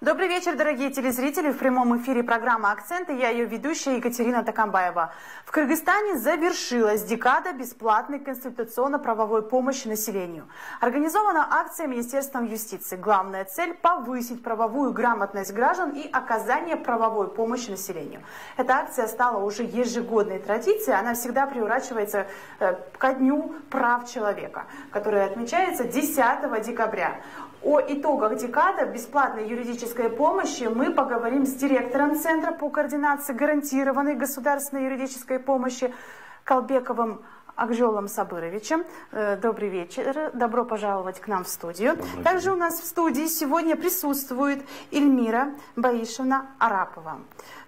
Добрый вечер, дорогие телезрители. В прямом эфире программа «Акценты». Я ее ведущая Екатерина Токамбаева. В Кыргызстане завершилась декада бесплатной консультационно-правовой помощи населению. Организована акция Министерством юстиции. Главная цель – повысить правовую грамотность граждан и оказание правовой помощи населению. Эта акция стала уже ежегодной традицией. Она всегда приурачивается ко Дню прав человека, который отмечается 10 декабря. О итогах декады бесплатной юридической помощи мы поговорим с директором Центра по координации гарантированной государственной юридической помощи Калбековым Акжолом Сабыровичем. Добрый вечер. Добро пожаловать к нам в студию. Также у нас в студии сегодня присутствует Эльмира Баишевна Арапова,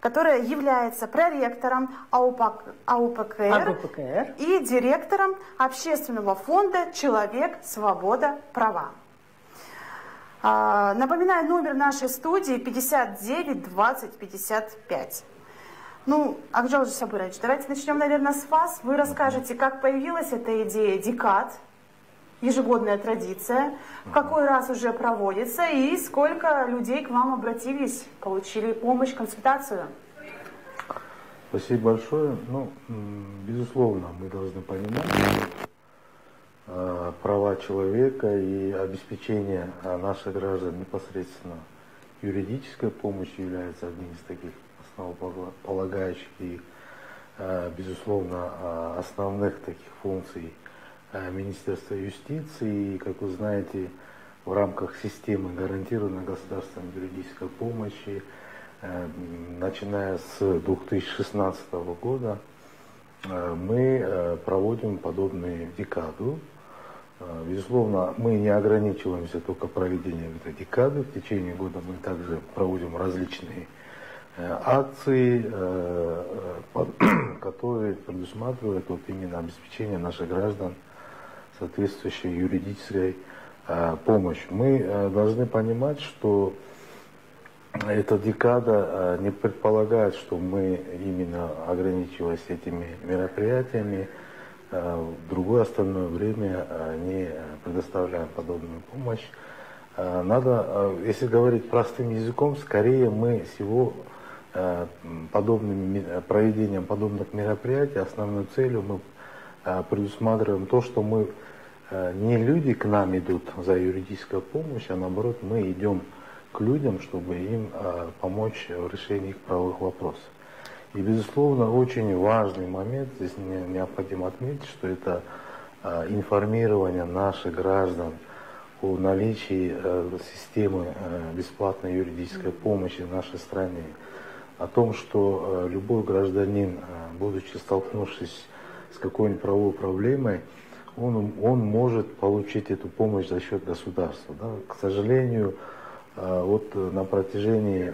которая является проректором АУПКР и директором общественного фонда «Человек, свобода, права». Напоминаю, номер нашей студии 59 20 55. Ну, Акжол Сабырович, давайте начнем, наверное, с вас. Вы расскажете, как появилась эта идея декад, ежегодная традиция, в какой раз уже проводится и сколько людей к вам обратились, получили помощь, консультацию. Спасибо большое. Ну, безусловно, мы должны понимать, права человека и обеспечение наших граждан непосредственно юридической помощью является одним из таких основополагающих и, безусловно, основных таких функций Министерства юстиции. И, как вы знаете, в рамках системы гарантированной государственной юридической помощи, начиная с 2016 года, мы проводим подобную декаду. Безусловно, мы не ограничиваемся только проведением этой декады. В течение года мы также проводим различные акции, которые предусматривают вот именно обеспечение наших граждан соответствующей юридической помощью. Мы должны понимать, что эта декада не предполагает, что мы именно ограничиваясь этими мероприятиями, в другое остальное время не предоставляем подобную помощь. Надо, если говорить простым языком, скорее мы всего проведением подобных мероприятий основной целью мы предусматриваем то, что мы не люди к нам идут за юридической помощью, а наоборот мы идем к людям, чтобы им помочь в решении их правовых вопросов. И, безусловно, очень важный момент, здесь необходимо отметить, что это информирование наших граждан о наличии системы бесплатной юридической помощи в нашей стране, о том, что любой гражданин, будучи столкнувшись с какой-нибудь правовой проблемой, он может получить эту помощь за счет государства. Да? К сожалению, вот на протяжении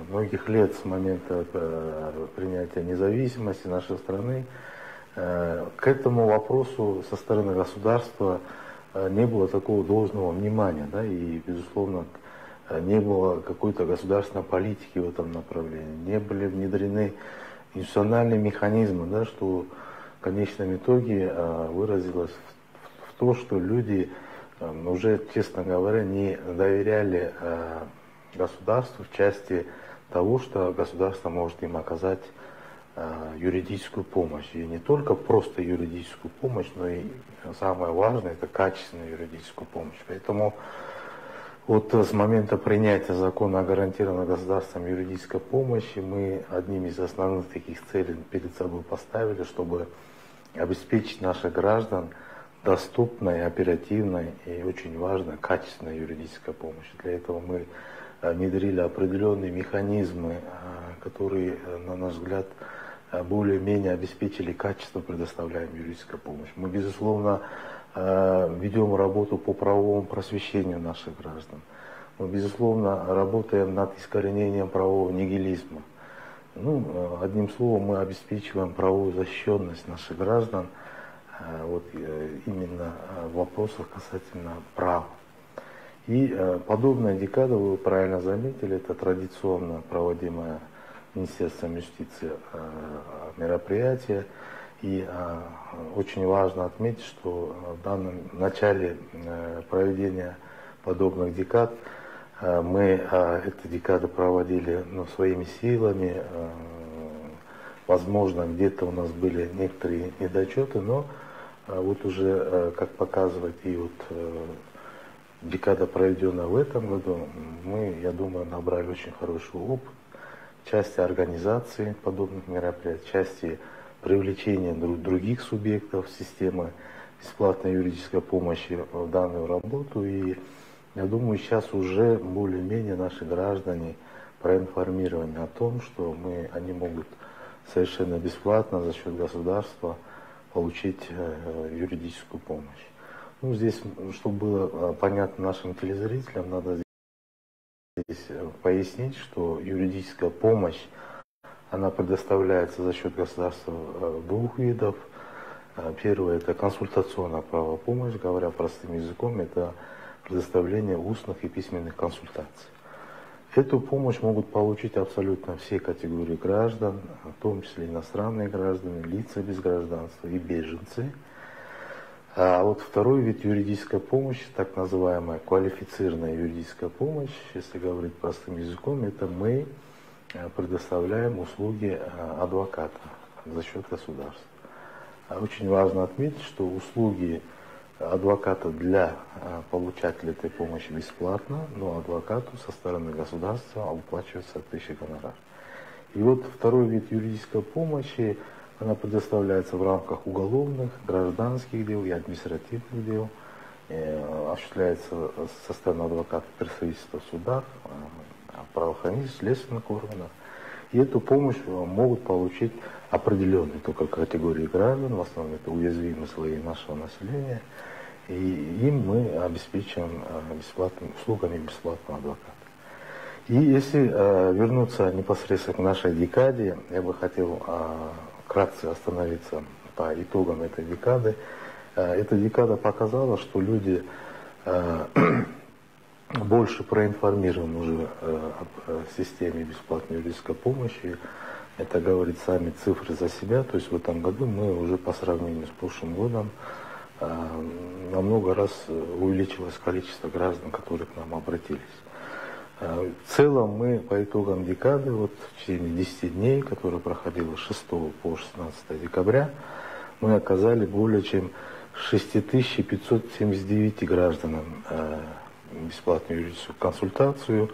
многих лет с момента принятия независимости нашей страны к этому вопросу со стороны государства не было такого должного внимания, да, и, безусловно, не было какой-то государственной политики в этом направлении, не были внедрены институциональные механизмы, да, что в конечном итоге выразилось в том, что люди уже, честно говоря, не доверяли государству в части того, что государство может им оказать юридическую помощь. И не только просто юридическую помощь, но и самое важное – это качественную юридическую помощь. Поэтому вот с момента принятия закона о гарантированной государственной юридической помощи мы одним из основных таких целей перед собой поставили, чтобы обеспечить наших граждан доступной, оперативной и очень важной, качественной юридической помощи. Для этого мы внедрили определенные механизмы, которые, на наш взгляд, более-менее обеспечили качество предоставляемой юридической помощи. Мы, безусловно, ведем работу по правовому просвещению наших граждан. Мы, безусловно, работаем над искоренением правового нигилизма. Ну, одним словом, мы обеспечиваем правовую защищенность наших граждан вот именно в вопросах касательно прав. И подобная декада, вы правильно заметили, это традиционно проводимое Министерством юстиции мероприятие. И очень важно отметить, что в данном начале проведения подобных декад Мы эту декаду проводили своими силами. Возможно, где-то у нас были некоторые недочеты, но вот уже, как показывает и вот декада, проведенная в этом году, мы, я думаю, набрали очень хороший опыт в части организации подобных мероприятий, в части привлечения других субъектов системы бесплатной юридической помощи в данную работу. И я думаю, сейчас уже более-менее наши граждане проинформированы о том, что они могут совершенно бесплатно за счет государства получить юридическую помощь. Ну, здесь, чтобы было понятно нашим телезрителям, надо здесь пояснить, что юридическая помощь, она предоставляется за счет государства двух видов. Первое – это консультационная правовая помощь, говоря простым языком, это предоставление устных и письменных консультаций. Эту помощь могут получить абсолютно все категории граждан, в том числе иностранные граждане, лица без гражданства и беженцы. А вот второй вид юридической помощи, так называемая квалифицированная юридическая помощь, если говорить простым языком, это мы предоставляем услуги адвоката за счет государства. Очень важно отметить, что услуги адвоката для получателя этой помощи бесплатно, но адвокату со стороны государства оплачивается соответствующий гонорар. И вот второй вид юридической помощи, она предоставляется в рамках уголовных, гражданских дел и административных дел, осуществляется со стороны адвоката представительства в судах, правоохранительных, следственных органов. И эту помощь могут получить определенные только категории граждан, в основном это уязвимые слои нашего населения, и им мы обеспечиваем услугами бесплатного адвоката. И если вернуться непосредственно к нашей декаде, я бы хотел вкратце остановиться по итогам этой декады. Эта декада показала, что люди больше проинформированы уже об системе бесплатной юридической помощи. Это говорит сами цифры за себя. То есть в этом году мы уже по сравнению с прошлым годом намного раз увеличилось количество граждан, которые к нам обратились. В целом мы по итогам декады, вот в течение 10 дней, которая проходила с 6 по 16 декабря, мы оказали более чем 6579 гражданам бесплатную юридическую консультацию.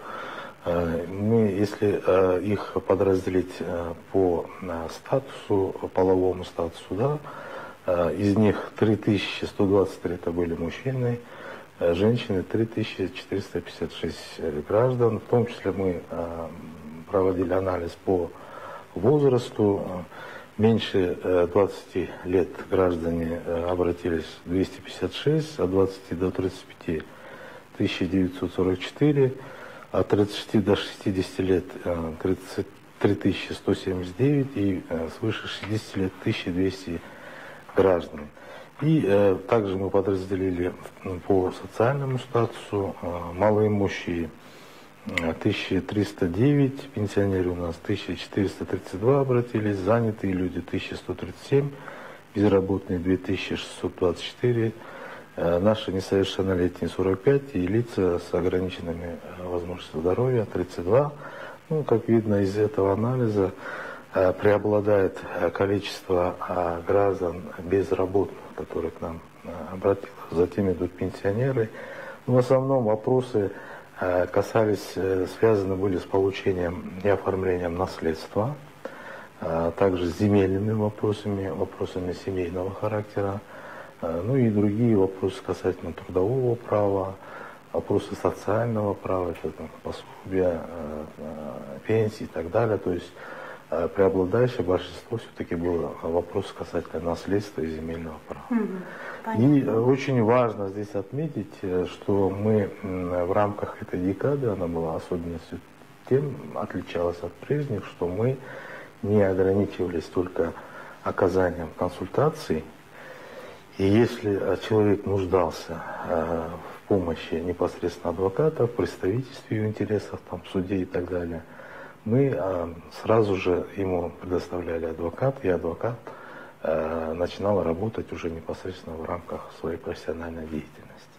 Мы, если их подразделить по статусу, половому статусу, да, из них 3123 это были мужчины, женщины 3456 граждан. В том числе мы проводили анализ по возрасту. Меньше 20 лет граждане обратились 256, от 20 до 35 1944, от 36 до 60 лет 33 179 и свыше 60 лет 1200 граждан. И также мы подразделили по социальному статусу: малоимущие 1309, пенсионеры у нас 1432 обратились, занятые люди 1137, безработные 2624, наши несовершеннолетние 45 и лица с ограниченными возможностями здоровья 32. Ну, как видно из этого анализа, преобладает количество граждан безработных, которые к нам обратились. Затем идут пенсионеры. Но в основном вопросы касались, связаны были с получением и оформлением наследства, также с земельными вопросами, вопросами семейного характера, ну и другие вопросы касательно трудового права, вопросы социального права, это там пособия, пенсии и так далее. То есть преобладающее большинство все-таки было вопрос касательно наследства и земельного права. И очень важно здесь отметить, что мы в рамках этой декады, она была особенностью тем, отличалась от прежних, что мы не ограничивались только оказанием консультаций. И если человек нуждался в помощи непосредственно адвоката, в представительстве его интересов, там, в суде и так далее, мы сразу же ему предоставляли адвокат, и адвокат начинал работать уже непосредственно в рамках своей профессиональной деятельности.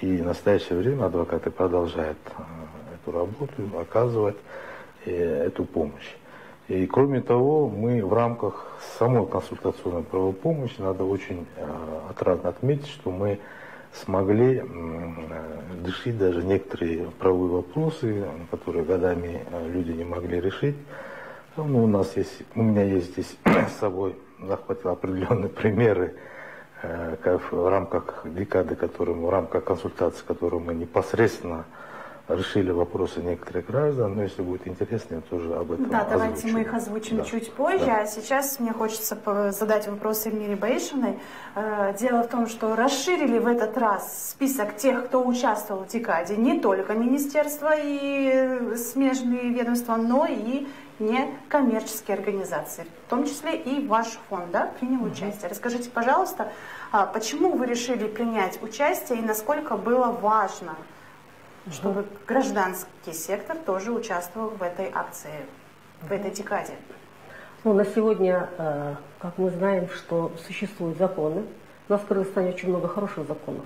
И в настоящее время адвокаты продолжают эту работу, оказывать эту помощь. И кроме того, мы в рамках самой консультационной правовой помощи, надо очень отрадно отметить, что мы смогли решить даже некоторые правовые вопросы, которые годами люди не могли решить. Ну, у меня есть здесь с собой, захватил определенные примеры, как в рамках декады, в рамках консультации, которые мы непосредственно решили вопросы некоторых граждан, но если будет интересно, я тоже об этом Да, озвучу. давайте мы их озвучим чуть позже, Да. А сейчас мне хочется задать вопрос Эльмире Баишиной. Дело в том, что расширили в этот раз список тех, кто участвовал в декаде, не только министерства и смежные ведомства, но и некоммерческие организации, в том числе и ваш фонд, да, принял участие. Расскажите, пожалуйста, почему вы решили принять участие и насколько было важно, чтобы гражданский сектор тоже участвовал в этой акции, в этой декаде? Ну, на сегодня, как мы знаем, что существуют законы. У нас в Кыргызстане очень много хороших законов.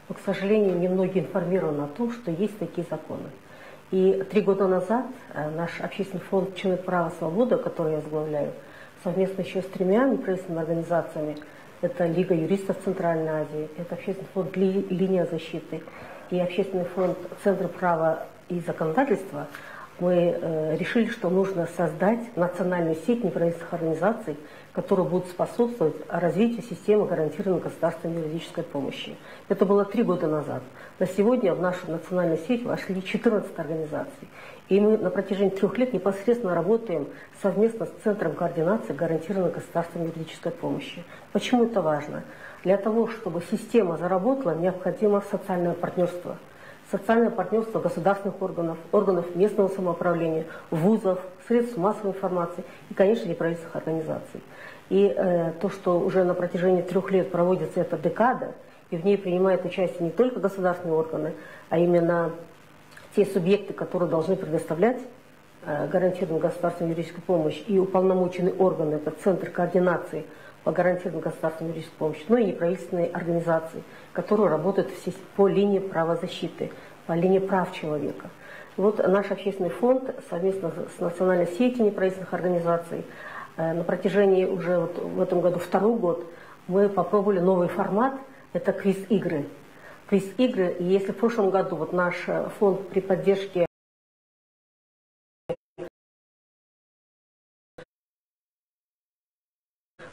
Но, к сожалению, немногие информированы о том, что есть такие законы. И 3 года назад наш общественный фонд «Человек, право, свобода», который я возглавляю, совместно еще с 3 неправительственными организациями, это Лига юристов Центральной Азии, это общественный фонд «Линия защиты» и общественный фонд Центр права и законодательства, мы решили, что нужно создать национальную сеть неправительственных организаций, которые будут способствовать развитию системы гарантированной государственной юридической помощи. Это было 3 года назад. На сегодня в нашу национальную сеть вошли 14 организаций. И мы на протяжении 3 лет непосредственно работаем совместно с Центром координации гарантированной государственной юридической помощи. Почему это важно? Для того, чтобы система заработала, необходимо социальное партнерство. Социальное партнерство государственных органов, органов местного самоуправления, вузов, средств массовой информации и, конечно, неправительственных организаций. И то, что уже на протяжении 3 лет проводится эта декада, и в ней принимают участие не только государственные органы, а именно те субъекты, которые должны предоставлять гарантированную государственную юридическую помощь, и уполномоченные органы, это Центр координации по гарантированной государственной юридической помощи, но и неправительственные организации, которые работают по линии правозащиты, по линии прав человека. Вот наш общественный фонд совместно с национальной сетью неправительственных организаций на протяжении уже вот в этом году 2-й год мы попробовали новый формат, это квиз-игры. Квиз-игры, и если в прошлом году вот наш фонд при поддержке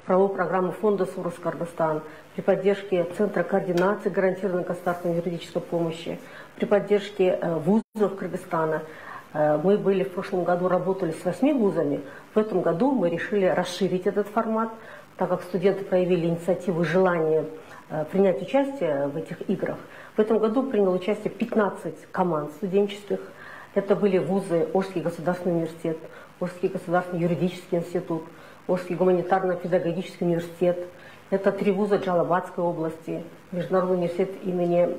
правовой программы фонда «Сурус Кыргызстан», при поддержке Центра координации гарантированной государственной юридической помощи, при поддержке вузов Кыргызстана. Мы были в прошлом году, работали с 8 вузами. В этом году мы решили расширить этот формат, так как студенты проявили инициативу и желание принять участие в этих играх. В этом году приняло участие 15 команд студенческих. Это были вузы Орский государственный университет, Орский государственный юридический институт, Орский гуманитарно-педагогический университет. Это 3 вуза Джалабадской области, Международный университет имени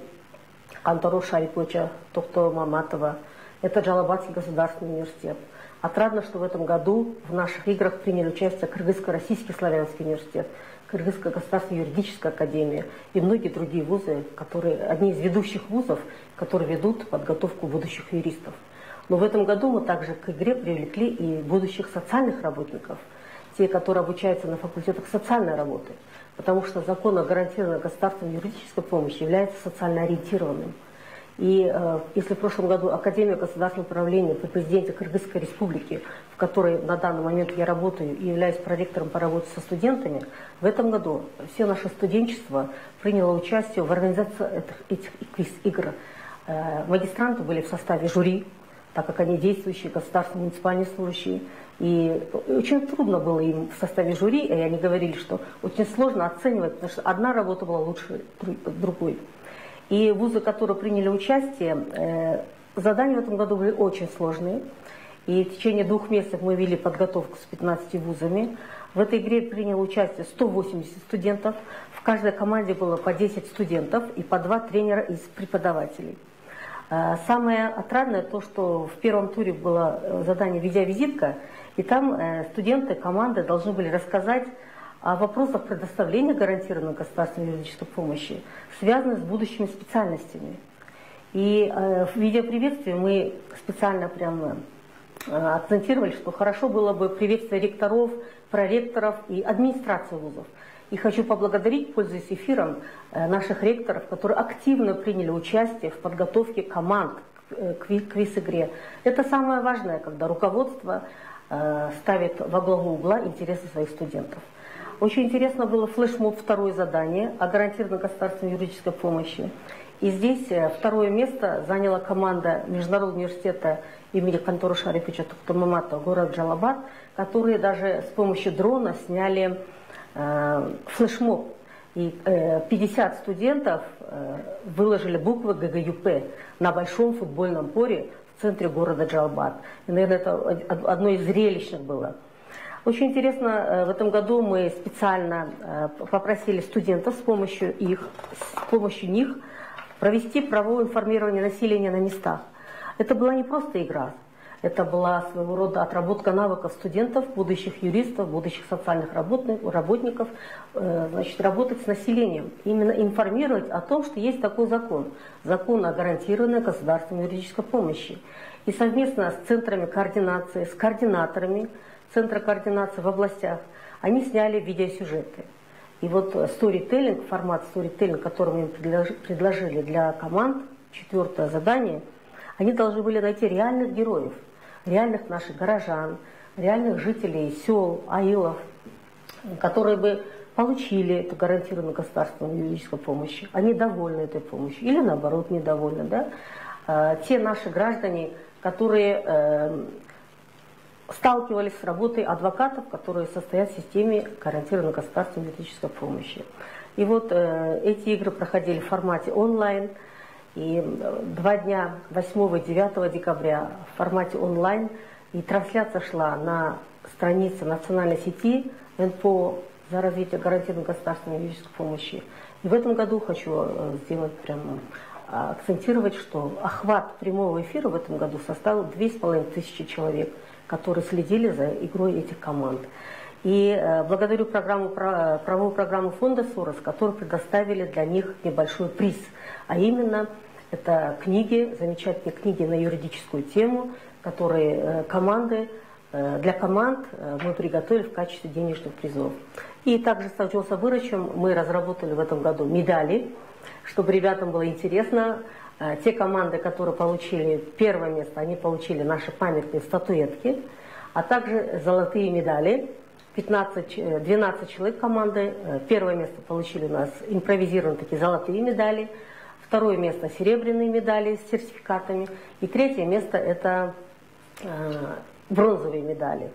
Кантару Шариповича Токтора Маматова. Это Джалабадский государственный университет. Отрадно, что в этом году в наших играх приняли участие Кыргызско-Российский славянский университет, Кыргызская государственная юридическая академия и многие другие вузы, одни из ведущих вузов, которые ведут подготовку будущих юристов. Но в этом году мы также к игре привлекли и будущих социальных работников, те, которые обучаются на факультетах социальной работы, потому что закон о гарантированной государственной юридической помощи является социально ориентированным. И если в прошлом году Академия государственного управления при президенте Кыргызской республики, в которой на данный момент я работаю и являюсь проректором по работе со студентами, в этом году все наше студенчество приняло участие в организации этих квиз-игр. Магистранты были в составе жюри, так как они действующие государственные муниципальные служащие. И очень трудно было им в составе жюри, и они говорили, что очень сложно оценивать, потому что одна работа была лучше другой. И вузы, которые приняли участие, задания в этом году были очень сложные. И в течение 2 месяцев мы вели подготовку с 15 вузами. В этой игре приняло участие 180 студентов. В каждой команде было по 10 студентов и по 2 тренера из преподавателей. Самое отрадное то, что в первом туре было задание «Видеовизитка», и там студенты команды должны были рассказать о вопросах предоставления гарантированной государственной юридической помощи, связанных с будущими специальностями. И в видеоприветствии мы специально прямо акцентировали, что хорошо было бы приветствие ректоров, проректоров и администрации вузов. И хочу поблагодарить, пользуясь эфиром, наших ректоров, которые активно приняли участие в подготовке команд к квиз-игре. Это самое важное, когда руководство ставит во главу угла интересы своих студентов. Очень интересно было флешмоб, второе задание о гарантированной государственной юридической помощи. И здесь второе место заняла команда Международного университета имени Кантора Шариповича Туктамаматова, город Джалабад, которые даже с помощью дрона сняли флешмоб. И 50 студентов выложили буквы ГГЮП на большом футбольном поле в центре города Джалабад. И, наверное, это одно из зрелищных было. Очень интересно, в этом году мы специально попросили студентов с помощью них провести правовое информирование населения на местах. Это была не просто игра, это была своего рода отработка навыков студентов, будущих юристов, будущих социальных работников, значит, работать с населением, именно информировать о том, что есть такой закон, закон о гарантированной государственной юридической помощи. И совместно с центрами координации, с координаторами Центра координации в областях, они сняли видеосюжеты. И вот storytelling, формат storytelling, который мы им предложили для команд, четвертое задание, они должны были найти реальных героев, реальных наших горожан, реальных жителей сел, аилов, которые бы получили эту гарантированную государственную юридическую помощь. Они довольны этой помощью или наоборот недовольны. Да? Те наши граждане, которые сталкивались с работой адвокатов, которые состоят в системе гарантированной государственной юридической помощи. И вот эти игры проходили в формате онлайн. И 2 дня, 8 и 9 декабря, в формате онлайн. И трансляция шла на странице национальной сети НПО за развитие гарантированной государственной юридической помощи. И в этом году хочу сделать прямо акцентировать, что охват прямого эфира в этом году составил 2500 человек, которые следили за игрой этих команд. И благодарю правовую программу фонда Сорос, которые предоставили для них небольшой приз. А именно, это книги, замечательные книги на юридическую тему, которые для команд мы приготовили в качестве денежных призов. И также с Акжол Сабыровичем мы разработали в этом году медали, чтобы ребятам было интересно. Те команды, которые получили первое место, они получили наши памятные статуэтки, а также золотые медали. 12 человек команды. Первое место получили у нас импровизированные такие золотые медали. Второе место серебряные медали с сертификатами. И третье место это бронзовые медали.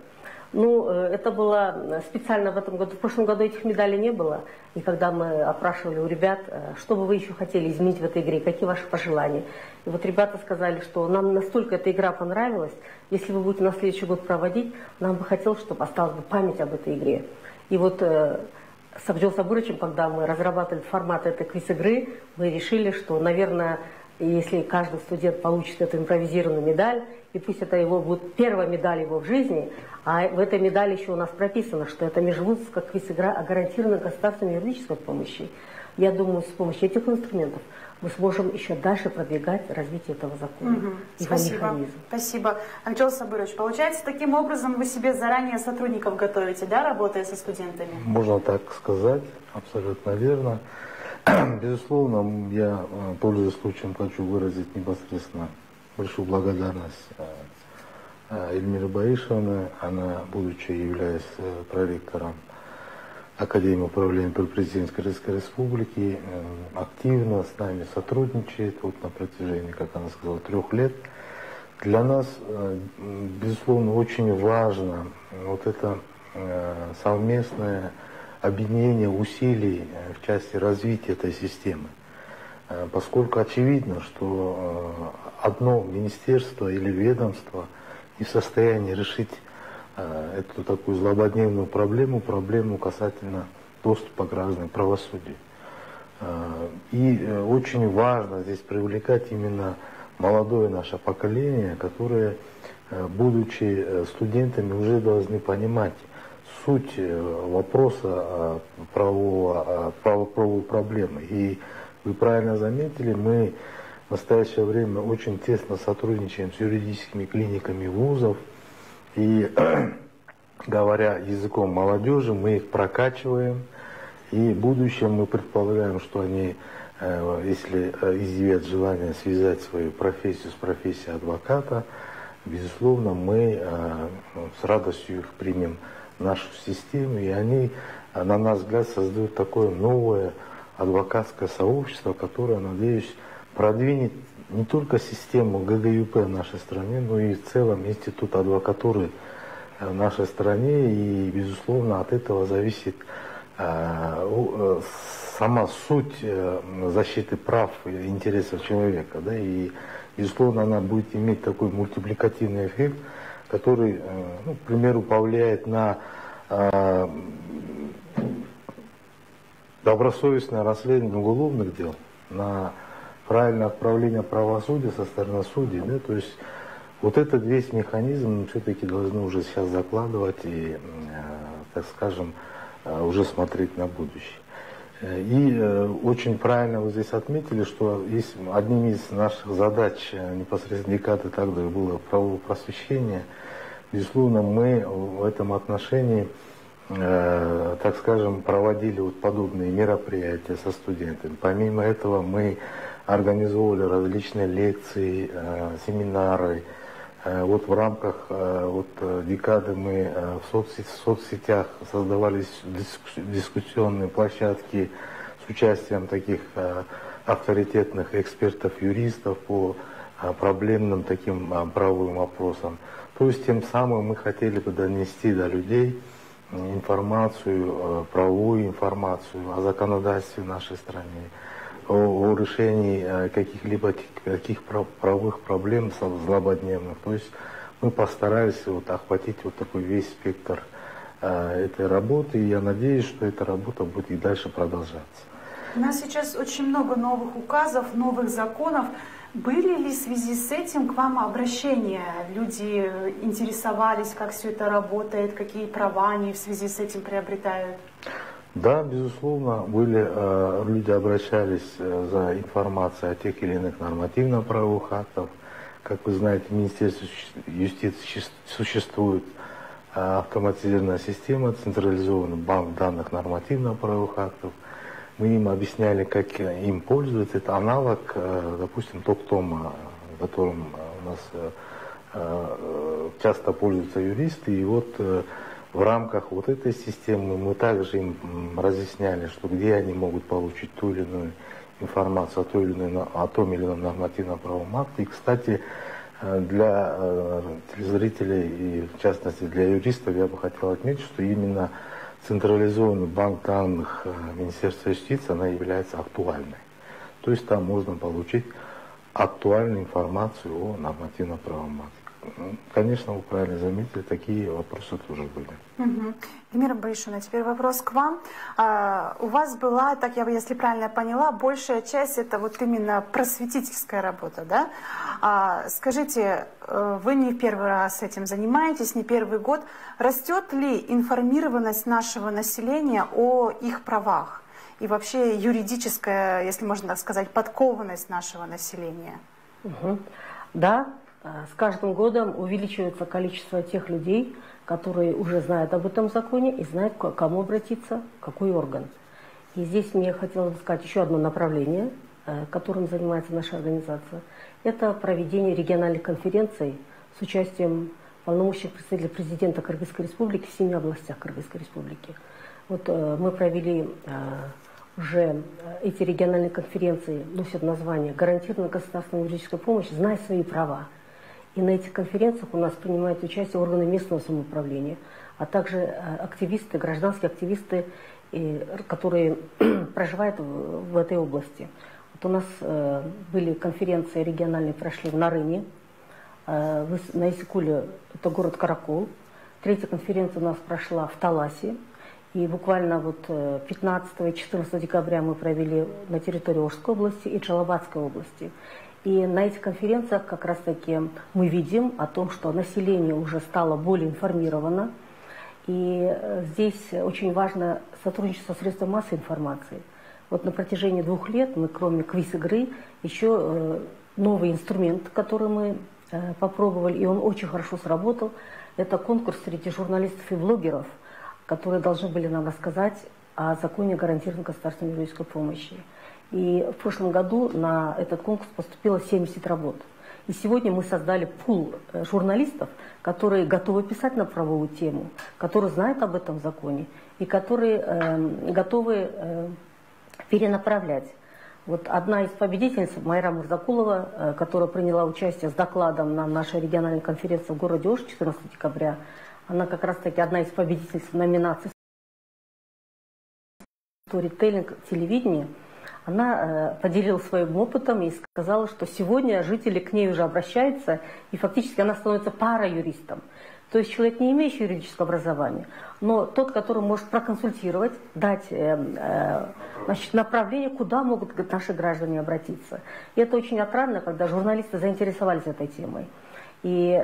Ну, это было специально в этом году. В прошлом году этих медалей не было. И когда мы опрашивали у ребят, что бы вы еще хотели изменить в этой игре, какие ваши пожелания. И вот ребята сказали, что нам настолько эта игра понравилась, если вы будете на следующий год проводить, нам бы хотелось, чтобы осталась бы память об этой игре. И вот с Акжол Сабыровичем, когда мы разрабатывали формат этой квиз-игры, мы решили, что, наверное, если каждый студент получит эту импровизированную медаль, и пусть это его будет первая медаль его в жизни, а в этой медали еще у нас прописано, что это межвузовская квиз-игра о гарантированной государственной юридической помощи. Я думаю, с помощью этих инструментов мы сможем еще дальше продвигать развитие этого закона. Спасибо. Спасибо. Акжол Сабырович, получается, таким образом вы себе заранее сотрудников готовите, да, работая со студентами? Можно так сказать, абсолютно верно. Безусловно, я, пользуясь случаем, хочу выразить непосредственно большую благодарность Эльмире Баишевне. Она, будучи являясь проректором Академии управления при президенте Кыргызской Республики, активно с нами сотрудничает вот на протяжении, как она сказала, 3 лет. Для нас, безусловно, очень важно вот это совместное объединение усилий в части развития этой системы. Поскольку очевидно, что одно министерство или ведомство не в состоянии решить эту такую злободневную проблему касательно доступа граждан к правосудию. И очень важно здесь привлекать именно молодое наше поколение, которое, будучи студентами, уже должны понимать суть вопроса правовой проблемы. И вы правильно заметили, мы в настоящее время очень тесно сотрудничаем с юридическими клиниками вузов. И говоря языком молодежи, мы их прокачиваем. И в будущем мы предполагаем, что они, если изъявят желание связать свою профессию с профессией адвоката, безусловно, мы с радостью их примем в нашу систему. И они, на наш взгляд, создают такое новое адвокатское сообщество, которое, надеюсь, продвинет не только систему ГГЮП в нашей стране, но и в целом институт адвокатуры в нашей стране. И, безусловно, от этого зависит сама суть защиты прав и интересов человека. Да? И, безусловно, она будет иметь такой мультипликативный эффект, который, ну, к примеру, повлияет на добросовестное расследование уголовных дел, на правильное отправление правосудия со стороны судей. Да? То есть вот этот весь механизм мы все-таки должны уже сейчас закладывать и, так скажем, уже смотреть на будущее. И очень правильно вы здесь отметили, что есть одним из наших задач непосредственно декады тогда было правовое просвещение. Безусловно, мы в этом отношении, так скажем, проводили вот подобные мероприятия со студентами. Помимо этого мы организовывали различные лекции, семинары. Вот в рамках вот декады мы в соцсетях создавали дискуссионные площадки с участием таких авторитетных экспертов-юристов по проблемным таким правовым вопросам. То есть тем самым мы хотели бы донести до людей информацию, правовую информацию о законодательстве в нашей стране, о решении каких-либо таких правовых проблем злободневных. То есть мы постарались вот охватить вот такой весь спектр этой работы, и я надеюсь, что эта работа будет и дальше продолжаться. У нас сейчас очень много новых указов, новых законов. Были ли в связи с этим к вам обращения? Люди интересовались, как все это работает, какие права они в связи с этим приобретают? Да, безусловно, люди обращались за информацией о тех или иных нормативно-правовых актах. Как вы знаете, в Министерстве юстиции существует автоматизированная система, централизованный банк данных нормативно-правовых актов. Мы им объясняли, как им пользоваться. Это аналог, допустим, Токтома, которым у нас часто пользуются юристы. И вот в рамках вот этой системы мы также им разъясняли, что где они могут получить ту или иную информацию о том или ином нормативно-правовом акте. И, кстати, для телезрителей и, в частности, для юристов я бы хотел отметить, что именно централизованный банк данных Министерства юстиции, она является актуальной. То есть там можно получить актуальную информацию о нормативно-правовом акте. Конечно, вы правильно заметили, такие вопросы тоже были. Эльмира Борисовна, теперь вопрос к вам. У вас была, так я, если правильно поняла, большая часть это вот именно просветительская работа, да? Скажите, вы не в первый раз этим занимаетесь, не первый год. Растет ли информированность нашего населения о их правах? И вообще юридическая, если можно так сказать, подкованность нашего населения? Да. С каждым годом увеличивается количество тех людей, которые уже знают об этом законе и знают, к кому обратиться, какой орган. И здесь мне хотелось бы сказать еще одно направление, которым занимается наша организация. Это проведение региональных конференций с участием полномочных представителей президента Кыргызской республики в 7 областях Кыргызской республики. Вот мы провели уже эти региональные конференции, носят название «Гарантированная государственная юридическая помощь. Знай свои права». И на этих конференциях у нас принимают участие органы местного самоуправления, а также активисты, гражданские активисты, которые проживают в этой области. Вот у нас были конференции региональные, прошли в Нарыне, на Иссыкуле, это город Каракол. Третья конференция у нас прошла в Таласе. И буквально вот 15 и 14 декабря мы провели на территории Ошской области и Чалабадской области. И на этих конференциях как раз таки мы видим о том, что население уже стало более информировано. И здесь очень важно сотрудничество с средствами массовой информации. Вот на протяжении 2 лет мы, кроме квиз-игры, еще новый инструмент, который мы попробовали, и он очень хорошо сработал, это конкурс среди журналистов и блогеров, которые должны были нам рассказать о законе о гарантированной государственной юридической помощи. И в прошлом году на этот конкурс поступило 70 работ. И сегодня мы создали пул журналистов, которые готовы писать на правовую тему, которые знают об этом законе и которые готовы перенаправлять. Вот одна из победительниц, Майра Мурзакулова, которая приняла участие с докладом на нашей региональной конференции в городе Ош 14 декабря, она как раз-таки одна из победительниц в номинации «Сторителлинг телевидения». Она поделилась своим опытом и сказала, что сегодня жители к ней уже обращаются, и фактически она становится параюристом. То есть человек, не имеющий юридического образования, но тот, который может проконсультировать, дать направление, куда могут наши граждане обратиться. И это очень отрадно, когда журналисты заинтересовались этой темой. И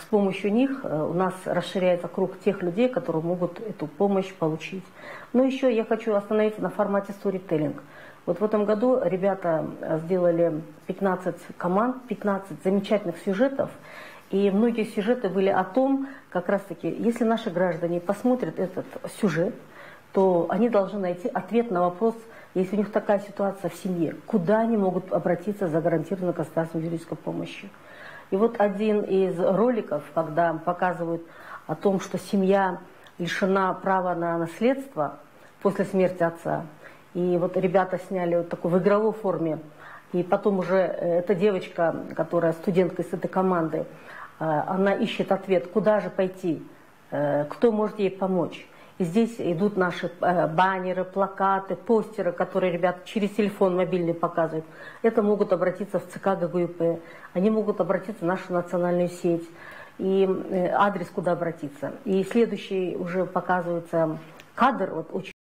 с помощью них у нас расширяется круг тех людей, которые могут эту помощь получить. Но еще я хочу остановиться на формате сторителлинг. Вот в этом году ребята сделали 15 команд, 15 замечательных сюжетов. И многие сюжеты были о том, как раз-таки, если наши граждане посмотрят этот сюжет, то они должны найти ответ на вопрос, если у них такая ситуация в семье, куда они могут обратиться за гарантированной государственной юридической помощью. И вот один из роликов, когда показывают о том, что семья лишена права на наследство после смерти отца, и вот ребята сняли вот такой в игровой форме, и потом уже эта девочка, которая студентка из этой команды, она ищет ответ, куда же пойти, кто может ей помочь. И здесь идут наши баннеры, плакаты, постеры, которые ребята через телефон мобильный показывают. Это могут обратиться в ЦК ГГУП, они могут обратиться в нашу национальную сеть, и адрес, куда обратиться. И следующий уже показывается кадр, вот очень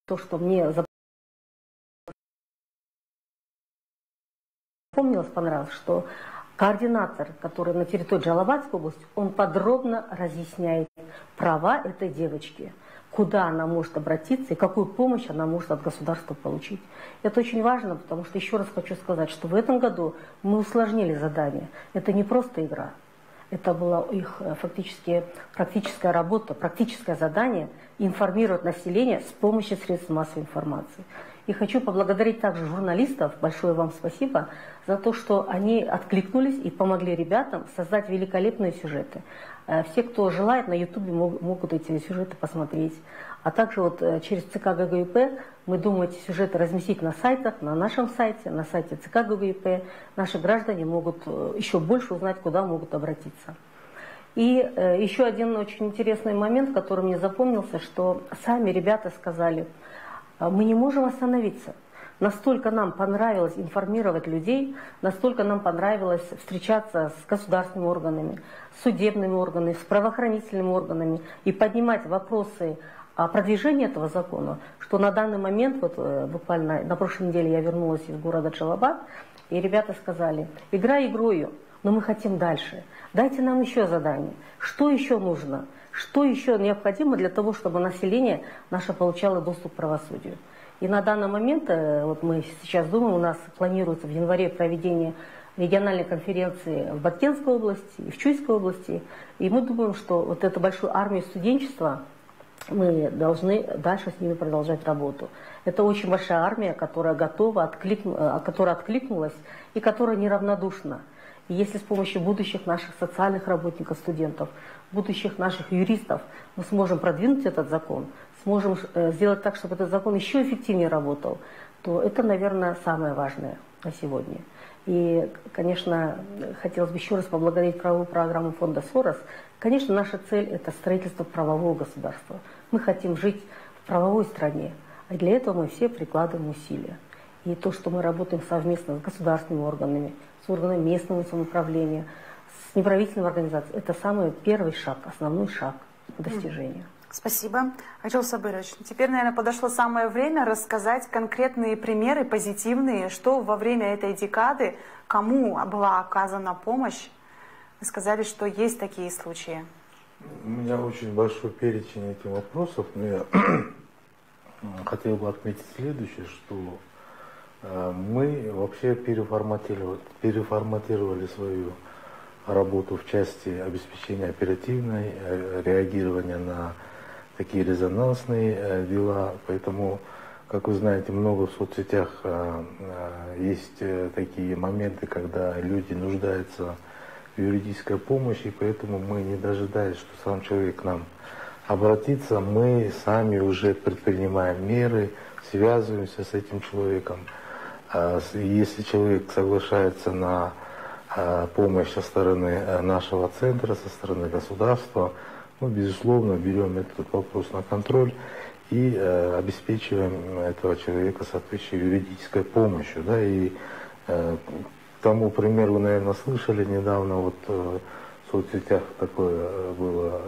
то, что мне запомнилось, понравилось, что координатор, который на территории Джалабадской области, он подробно разъясняет права этой девочки, куда она может обратиться и какую помощь она может от государства получить. Это очень важно, потому что, еще раз хочу сказать, что в этом году мы усложнили задание. Это не просто игра. Это была их фактически практическая работа, практическое задание информировать население с помощью средств массовой информации. И хочу поблагодарить также журналистов, большое вам спасибо, за то, что они откликнулись и помогли ребятам создать великолепные сюжеты. Все, кто желает, на Ютубе могут эти сюжеты посмотреть. А также вот через ЦК ГГУП мы думаем эти сюжеты разместить на сайтах, на нашем сайте, на сайте ЦК ГГУП. Наши граждане могут еще больше узнать, куда могут обратиться. И еще один очень интересный момент, который мне запомнился, что сами ребята сказали: мы не можем остановиться. Настолько нам понравилось информировать людей, настолько нам понравилось встречаться с государственными органами, с судебными органами, с правоохранительными органами и поднимать вопросы о продвижении этого закона, что на данный момент, вот буквально на прошлой неделе я вернулась из города Джалабад, и ребята сказали: игра игрою, но мы хотим дальше. Дайте нам еще задание. Что еще нужно? Что еще необходимо для того, чтобы население наше получало доступ к правосудию? И на данный момент, вот мы сейчас думаем, у нас планируется в январе проведение региональной конференции в Баткенской области и в Чуйской области. И мы думаем, что вот эту большую армию студенчества мы должны дальше с ними продолжать работу. Это очень большая армия, которая готова, которая откликнулась и которая неравнодушна. И если с помощью будущих наших социальных работников, студентов, будущих наших юристов мы сможем продвинуть этот закон, сможем сделать так, чтобы этот закон еще эффективнее работал, то это, наверное, самое важное на сегодня. И, конечно, хотелось бы еще раз поблагодарить правовую программу фонда Сорос. Конечно, наша цель – это строительство правового государства. Мы хотим жить в правовой стране, а для этого мы все прикладываем усилия. И то, что мы работаем совместно с государственными органами, с органами местного самоуправления, с неправительственными организациями, это самый первый шаг, основной шаг к достижению. Спасибо. Айчол Сабырович, теперь, наверное, подошло самое время рассказать конкретные примеры, позитивные, что во время этой декады, кому была оказана помощь Вы сказали, что есть такие случаи. У меня очень большой перечень этих вопросов, но я хотел бы отметить следующее, что мы вообще переформатировали свою работу в части обеспечения оперативной реагирования на такие резонансные дела. Поэтому, как вы знаете, много в соцсетях есть такие моменты, когда люди нуждаются в юридической помощи, и поэтому мы, не дожидаясь, что сам человек к нам обратится, мы сами уже предпринимаем меры, связываемся с этим человеком. Если человек соглашается на помощь со стороны нашего центра, со стороны государства, мы, безусловно, берем этот вопрос на контроль и обеспечиваем этого человека соответствующей юридической помощью. Да, и к тому примеру, вы, наверное, слышали недавно, вот в соцсетях такое было,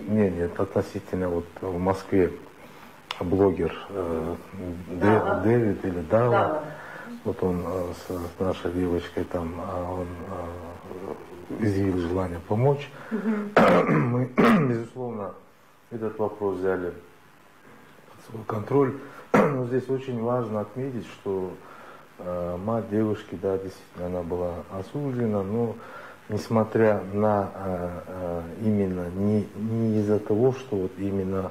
нет, относительно вот в Москве блогер Дэвид или Дава, вот он с нашей девочкой там, он изъявил желание помочь. Мы, безусловно, этот вопрос взяли под свой контроль. Но здесь очень важно отметить, что мать девушки, да, действительно, она была осуждена, но несмотря на именно не из-за того, что вот именно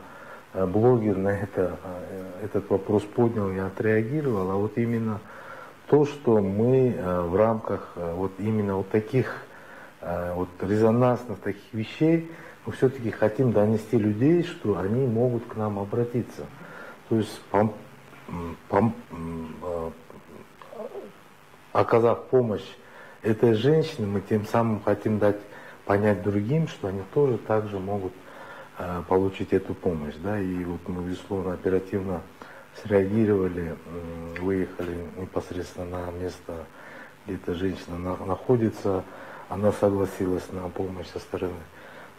блогер на этот вопрос поднял и отреагировал, а вот именно то, что мы в рамках вот именно вот таких вот резонансных таких вещей, мы все-таки хотим донести людей, что они могут к нам обратиться. То есть, оказав помощь этой женщине, мы тем самым хотим дать понять другим, что они тоже также могут получить эту помощь. Да? И вот мы, безусловно, оперативно среагировали, выехали непосредственно на место, где эта женщина находится. Она согласилась на помощь со стороны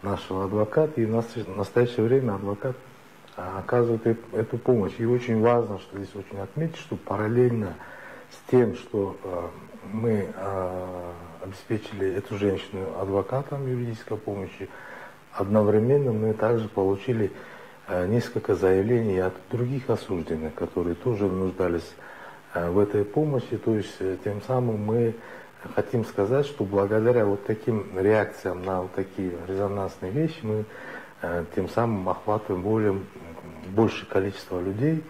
нашего адвоката, и в настоящее время адвокат оказывает эту помощь. И очень важно, что здесь очень отметить, что параллельно с тем, что мы обеспечили эту женщину адвокатом юридической помощи, одновременно мы также получили несколько заявлений от других осужденных, которые тоже нуждались в этой помощи. То есть тем самым мы хотим сказать, что благодаря вот таким реакциям на вот такие резонансные вещи мы тем самым охватываем большее количество людей,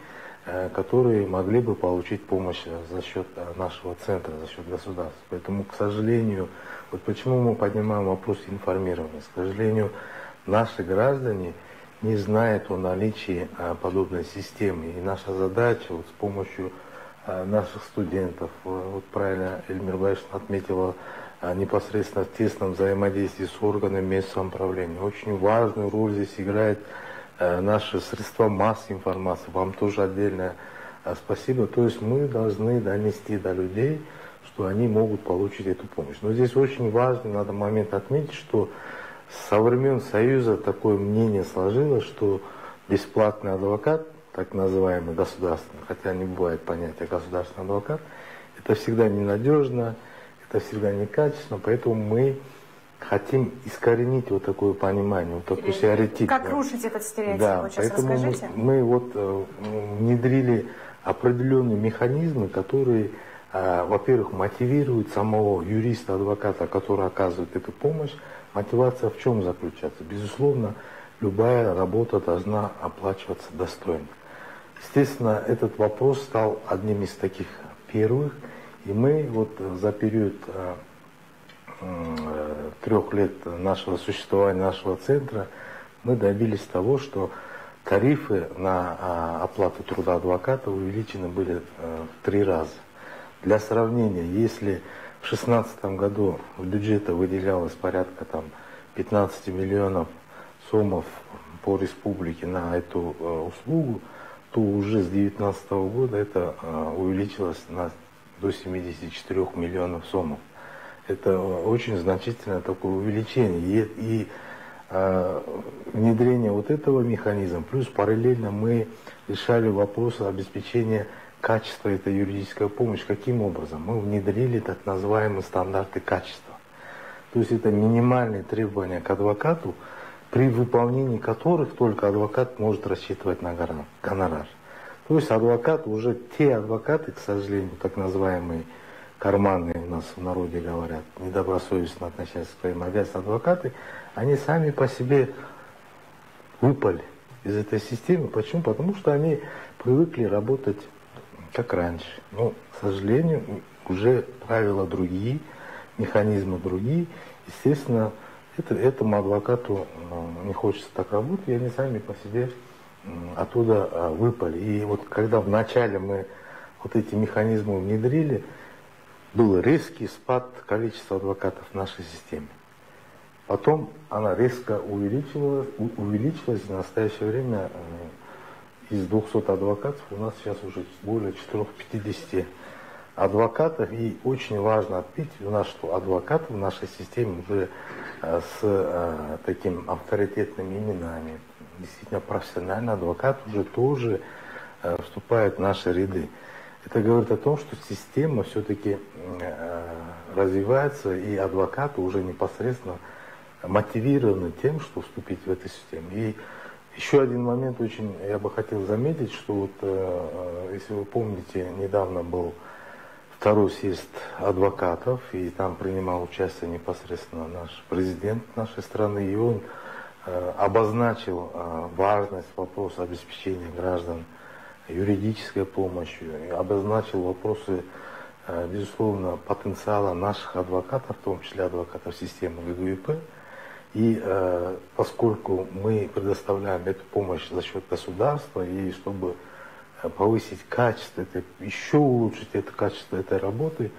которые могли бы получить помощь за счет нашего центра, за счет государства. Поэтому, к сожалению, вот почему мы поднимаем вопрос информированности. К сожалению, наши граждане не знают о наличии подобной системы. И наша задача вот с помощью наших студентов, вот правильно Эльмира Борисовна отметила, непосредственно в тесном взаимодействии с органами местного самоуправления. Очень важную роль здесь играет наши средства массовой информации. Вам тоже отдельное спасибо. То есть мы должны донести до людей, что они могут получить эту помощь. Но здесь очень важно, надо момент отметить, что со времен Союза такое мнение сложилось, что бесплатный адвокат, так называемый государственный, хотя не бывает понятия государственный адвокат, это всегда ненадежно, это всегда некачественно, поэтому мы хотим искоренить вот такое понимание, вот такой стереотип. Как рушить этот стереотип? Да, вот сейчас поэтому расскажите. мы вот внедрили определенные механизмы, которые, во-первых, мотивируют самого юриста, адвоката, который оказывает эту помощь. Мотивация в чем заключается? Безусловно, любая работа должна оплачиваться достойно. Естественно, этот вопрос стал одним из таких первых, и мы вот за период 3 лет нашего существования, нашего центра, мы добились того, что тарифы на оплату труда адвоката увеличены были в 3 раза. Для сравнения, если в 2016 году в бюджете выделялось порядка 15 миллионов сомов по республике на эту услугу, то уже с 2019 года это увеличилось до 74 миллионов сомов. Это очень значительное такое увеличение. И внедрение вот этого механизма, плюс параллельно мы решали вопросы обеспечения качество этой юридической помощи. Каким образом? Мы внедрили так называемые стандарты качества. То есть это минимальные требования к адвокату, при выполнении которых только адвокат может рассчитывать на гонорар. То есть адвокат, уже те адвокаты, к сожалению, так называемые карманные, у нас в народе говорят, недобросовестно относящиеся к своим обязанностям адвокаты, они сами по себе выпали из этой системы. Почему? Потому что они привыкли работать как раньше. Но, к сожалению, уже правила другие, механизмы другие. Естественно, этому адвокату не хочется так работать, и они сами по себе оттуда выпали. И вот когда вначале мы вот эти механизмы внедрили, был резкий спад количества адвокатов в нашей системе. Потом она резко увеличилась, и в настоящее время из 200 адвокатов у нас сейчас уже более 450 адвокатов. И очень важно отметить у нас, что адвокаты в нашей системе уже с таким авторитетными именами, действительно профессиональный адвокат уже тоже вступает в наши ряды. Это говорит о том, что система все-таки развивается, и адвокаты уже непосредственно мотивированы тем, что вступить в эту систему. И еще один момент очень я бы хотел заметить, что вот, если вы помните, недавно был второй съезд адвокатов, и там принимал участие непосредственно наш президент нашей страны, и он обозначил важность вопроса обеспечения граждан юридической помощью, и обозначил вопросы, безусловно, потенциала наших адвокатов, в том числе адвокатов системы ГГУП. И поскольку мы предоставляем эту помощь за счет государства, и чтобы повысить качество, еще улучшить это качество этой работы,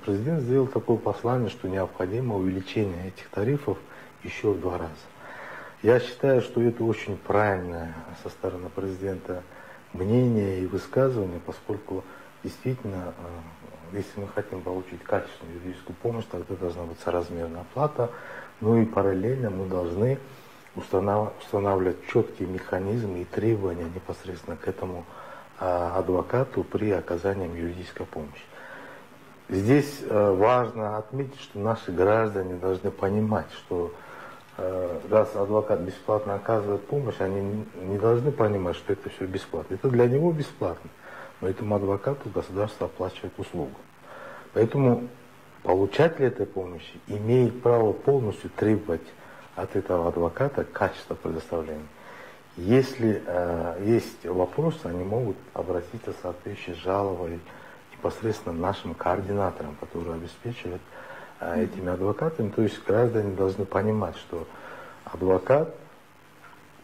президент сделал такое послание, что необходимо увеличение этих тарифов еще в 2 раза. Я считаю, что это очень правильное со стороны президента мнение и высказывание, поскольку действительно, если мы хотим получить качественную юридическую помощь, тогда должна быть соразмерная оплата. Ну и параллельно мы должны устанавливать четкие механизмы и требования непосредственно к этому адвокату при оказании юридической помощи. Здесь важно отметить, что наши граждане должны понимать, что раз адвокат бесплатно оказывает помощь, они не должны понимать, что это все бесплатно. Это для него бесплатно, но этому адвокату государство оплачивает услугу. Поэтому получатель этой помощи имеет право полностью требовать от этого адвоката качества предоставления. Если есть вопросы, они могут обратиться в соответствии с жалобой непосредственно нашим координаторам, которые обеспечивают этими адвокатами. То есть граждане должны понимать, что адвокат,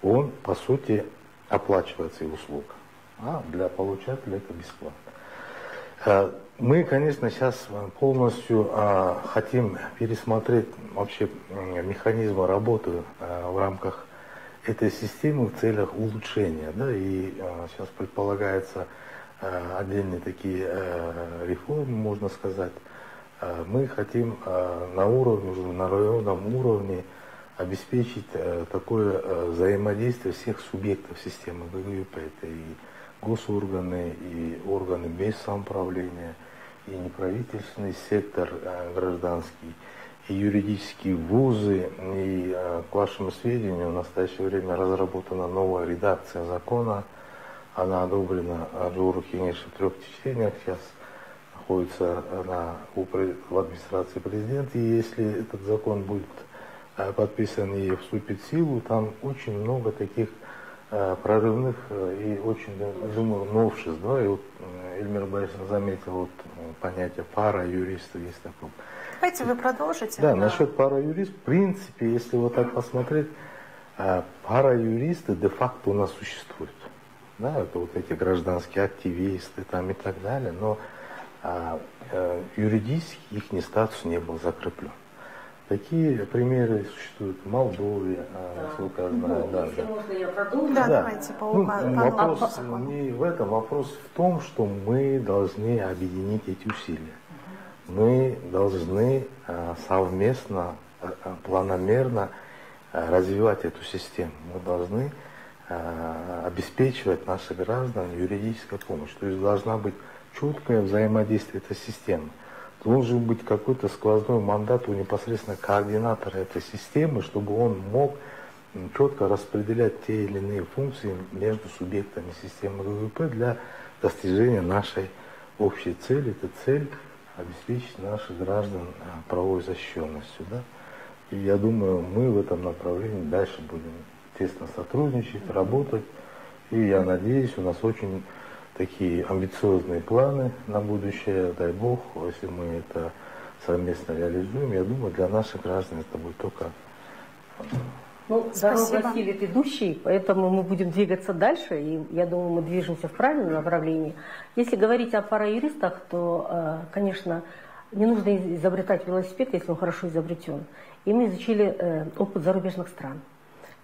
он по сути оплачивается и услуга, а для получателя это бесплатно. Мы, конечно, сейчас полностью хотим пересмотреть вообще механизмы работы в рамках этой системы в целях улучшения. Да, и сейчас предполагается отдельные такие реформы, можно сказать. Мы хотим на уровне, уже на районном уровне обеспечить такое взаимодействие всех субъектов системы ГГУП. Это и госорганы, и органы местного самоуправления, и неправительственный сектор гражданский, и юридические вузы. И к вашему сведению, в настоящее время разработана новая редакция закона. Она одобрена Джоуру Кенеша в 3 чтениях. Сейчас находится в администрации президента. И если этот закон будет подписан и вступит в силу, там очень много таких прорывных и очень, думаю, новшеств. Да? И вот Эльмир Борисович заметил вот понятие пара-юриста есть такое. Давайте вы продолжите. Да, насчет пара-юрист, в принципе, если вот так посмотреть, пара-юристы де-факто у нас существуют. Да, это вот эти гражданские активисты там и так далее, но юридически их статус не был закреплен. Такие примеры существуют в Молдове, насколько я знаю. Да, если можно, я продолжу. Да, давайте по вопрос не в этом, вопрос в том, что мы должны объединить эти усилия. Мы должны совместно, планомерно развивать эту систему. Мы должны обеспечивать наших граждан юридической помощью. То есть должна быть четкое взаимодействие этой системы. Должен быть какой-то сквозной мандат у непосредственно координатора этой системы, чтобы он мог четко распределять те или иные функции между субъектами системы ГГП для достижения нашей общей цели. Это цель обеспечить наших граждан правовой защищенностью. Да? И я думаю, мы в этом направлении дальше будем тесно сотрудничать, работать. И я надеюсь, у нас очень такие амбициозные планы на будущее. Дай Бог, если мы это совместно реализуем, я думаю, для наших граждан это будет только... Ну, дорога осилит идущий, поэтому мы будем двигаться дальше, и я думаю, мы движемся в правильном направлении. Если говорить о параюристах, то, конечно, не нужно изобретать велосипед, если он хорошо изобретен. И мы изучили опыт зарубежных стран.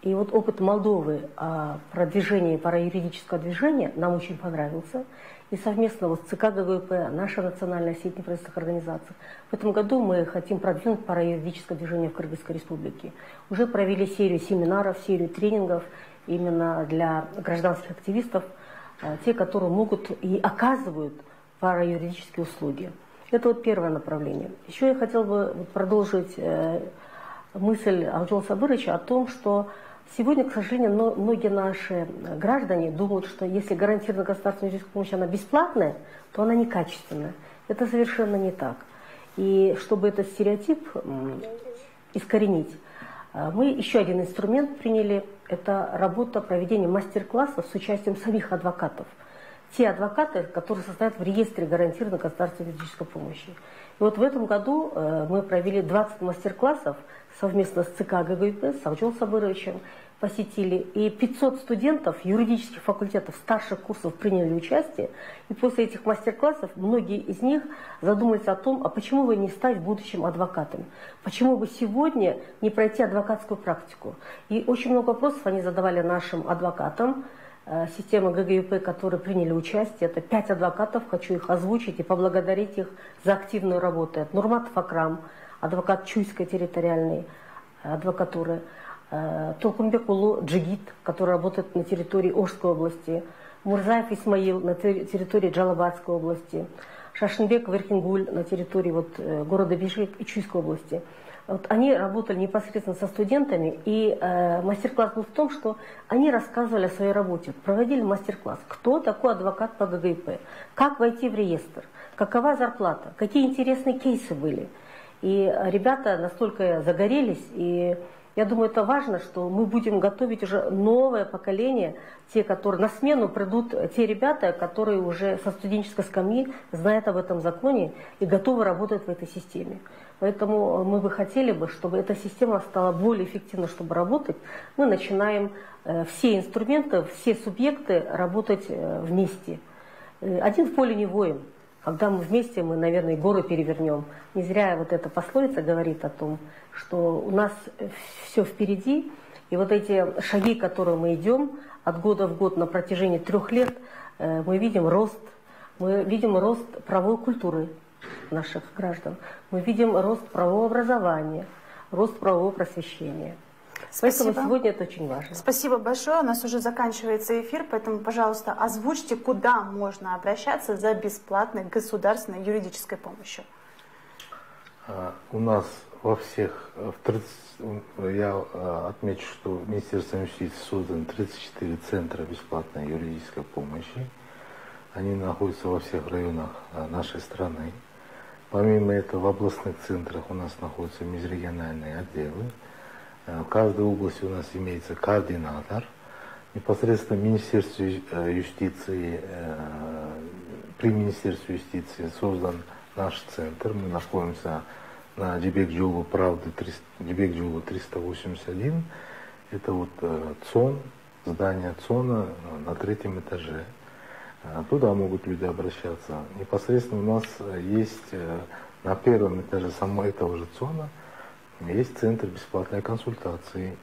И вот опыт Молдовы о продвижении параюридического движения нам очень понравился. И совместно вот с ЦК ГГУП, наша национальная сеть неправительственных организаций, в этом году мы хотим продвинуть параюридическое движение в Кыргызской республике. Уже провели серию семинаров, серию тренингов именно для гражданских активистов, те, которые могут и оказывают параюридические услуги. Это вот первое направление. Еще я хотела бы продолжить мысль Алжола Сабыровича о том, что сегодня, к сожалению, многие наши граждане думают, что если гарантированная государственная юридическая помощь она бесплатная, то она некачественная. Это совершенно не так. И чтобы этот стереотип искоренить, мы еще один инструмент приняли. Это работа проведения мастер-классов с участием самих адвокатов. Те адвокаты, которые состоят в реестре гарантированной государственной юридической помощи. И вот в этом году мы провели 20 мастер-классов совместно с ЦК ГГУП, с Алжолом Сабыровичем, посетили. И 500 студентов юридических факультетов старших курсов приняли участие. И после этих мастер-классов многие из них задумались о том, а почему бы не стать в будущем адвокатом? Почему бы сегодня не пройти адвокатскую практику? И очень много вопросов они задавали нашим адвокатам системы ГГУП, которые приняли участие. Это 5 адвокатов, хочу их озвучить и поблагодарить их за активную работу. Это Нурматов Акрам, адвокат Чуйской территориальной адвокатуры, Толкунбек Улу Джигит, который работает на территории Ошской области, Мурзаев Исмаил на территории Джалабадской области, Шашинбек Верхингуль на территории города Бишкек и Чуйской области. Вот они работали непосредственно со студентами, и мастер-класс был в том, что они рассказывали о своей работе, проводили мастер-класс, кто такой адвокат по ГГУП, как войти в реестр, какова зарплата, какие интересные кейсы были. И ребята настолько загорелись, и я думаю, это важно, что мы будем готовить уже новое поколение, те, которые на смену придут, те ребята, которые уже со студенческой скамьи знают об этом законе и готовы работать в этой системе. Поэтому мы бы хотели, чтобы эта система стала более эффективной, чтобы работать. Мы начинаем все инструменты, все субъекты работать вместе. Один в поле не воин. Когда мы вместе, мы, наверное, горы перевернем. Не зря вот эта пословица говорит о том, что у нас все впереди. И вот эти шаги, которые мы идем от года в год на протяжении 3 лет, мы видим рост правовой культуры наших граждан. Мы видим рост правового образования, рост правового просвещения. Спасибо. Поэтому сегодня это очень важно. Спасибо большое. У нас уже заканчивается эфир, поэтому, пожалуйста, озвучьте, куда можно обращаться за бесплатной государственной юридической помощью. У нас во всех, я отмечу, что в Министерстве юстиции созданы 34 центра бесплатной юридической помощи. Они находятся во всех районах нашей страны. Помимо этого, в областных центрах у нас находятся межрегиональные отделы. В каждой области у нас имеется координатор. Непосредственно Министерстве юстиции, при Министерстве юстиции создан наш центр. Мы находимся на Дибек-Жолу Правды, Дибек-Жолу 381. Это вот ЦОН, здание ЦОНа на 3-м этаже. Туда могут люди обращаться. Непосредственно у нас есть на 1-м этаже самого этого же ЦОНа есть центр бесплатной консультации.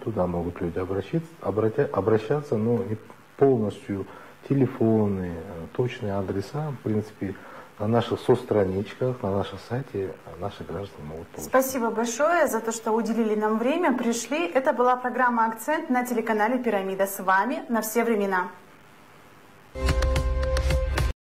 Туда могут люди обращаться, но не полностью телефоны, точные адреса, в принципе, на наших состраничках, на нашем сайте наши граждане могут получить. Спасибо большое за то, что уделили нам время, пришли. Это была программа «Акцент» на телеканале «Пирамида». С вами на все времена.